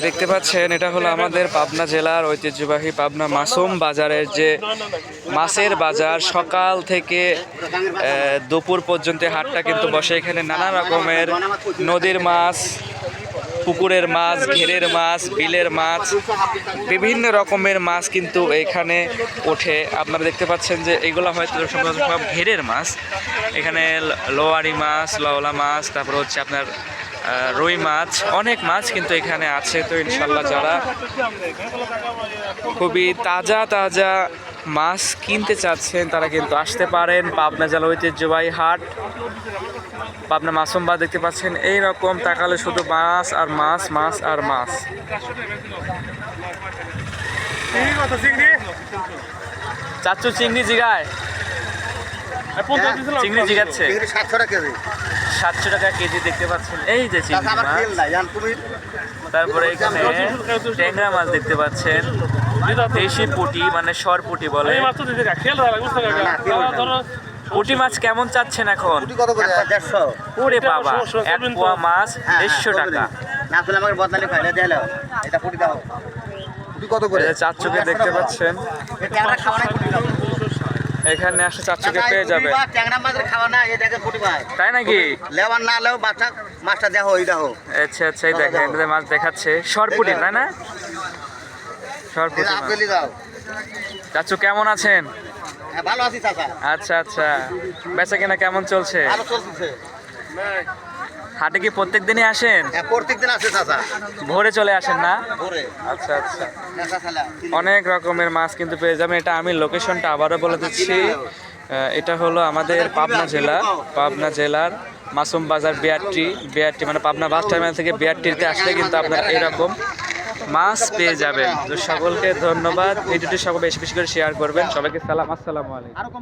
দেখতে পাচ্ছেন এটা হলো আমাদের পাবনা জেলার ঐতিহ্যবাহী পাবনা মাসুম বাজারের যে মাছের বাজার। সকাল থেকে দুপুর পর্যন্ত হাটটা কিন্তু বসে। এখানে নানা রকমের নদীর মাছ, পুকুরের মাছ, ঘেরের মাছ, বিলের মাছ, বিভিন্ন রকমের মাছ কিন্তু এখানে ওঠে। আপনারা দেখতে পাচ্ছেন যে এগুলো হয়তো সব ঘেরের মাছ। এখানে লোয়ারি মাছ, লওলা মাছ, তারপর হচ্ছে আপনার রুই মাছ, অনেক মাছ কিন্তু এখানে আছে। তো ইনশাল্লাহ যারা খুবই তাজা তাজা মাছ কিনতে চাচ্ছেন তারা কিন্তু আসতে পারেন। পাবনা জেলা ঐতিহ্যবাহী হাট পাবনা মাসুম বাজার দেখতে পাচ্ছেন। এই রকম তাকালে শুধু মাছ আর মাছ, মাছ আর মাছ। চাচ্চু চিংড়ি জিগায়, চিংড়ি জিগাচ্ছে 700 টাকা কেজি দেখতে পাচ্ছেন। এই যে চিংড়ি মাছ, তারপরে এখানে ট্যাংরা মাছ দেখতে পাচ্ছেন, দেশি পুঁটি মানে সরপুঁটি বলে। পুঁটি মাছ কেমন চাচ্ছেন এখন? ওরে বাবা, এক পোয়া মাছ 150 টাকা। চাচ্চুকে দেখতে পাচ্ছেন, এখানে আসে চাচ্চুকে পেয়ে যাবে। তাই নাকি? আচ্ছা আচ্ছা, এই দেখেন মাছ দেখাচ্ছে সরপুঁটি, তাই না? সরপুঁটি। চাচ্চু কেমন আছেন? ভালো আছি চাচা। আচ্ছা আচ্ছা, বেচা কেনা কেমন চলছে? হাটে কি প্রত্যেক দিনই আসেন? প্রত্যেক দিন আসে চাচা। ভোরে চলে আসেন না? ভোরে। আচ্ছা আচ্ছা, অনেক রকমের মাছ কিন্তু পেয়ে যাবেন। এটা আমি লোকেশনটা আবারও বলে দিচ্ছি। এটা হলো আমাদের পাবনা জেলা, পাবনা জেলার মাসুম বাজার বিআরটি মানে পাবনা বাস টার্মিনাল থেকে বিআরটিতে আসলে কিন্তু আপনারা এরকম মাছ পেয়ে যাবেন। তো সকলকে ধন্যবাদ। ভিডিওটি সকলে বেশি বেশি করে শেয়ার করবেন। সবাইকে সালাম, আসসালামু আলাইকুম।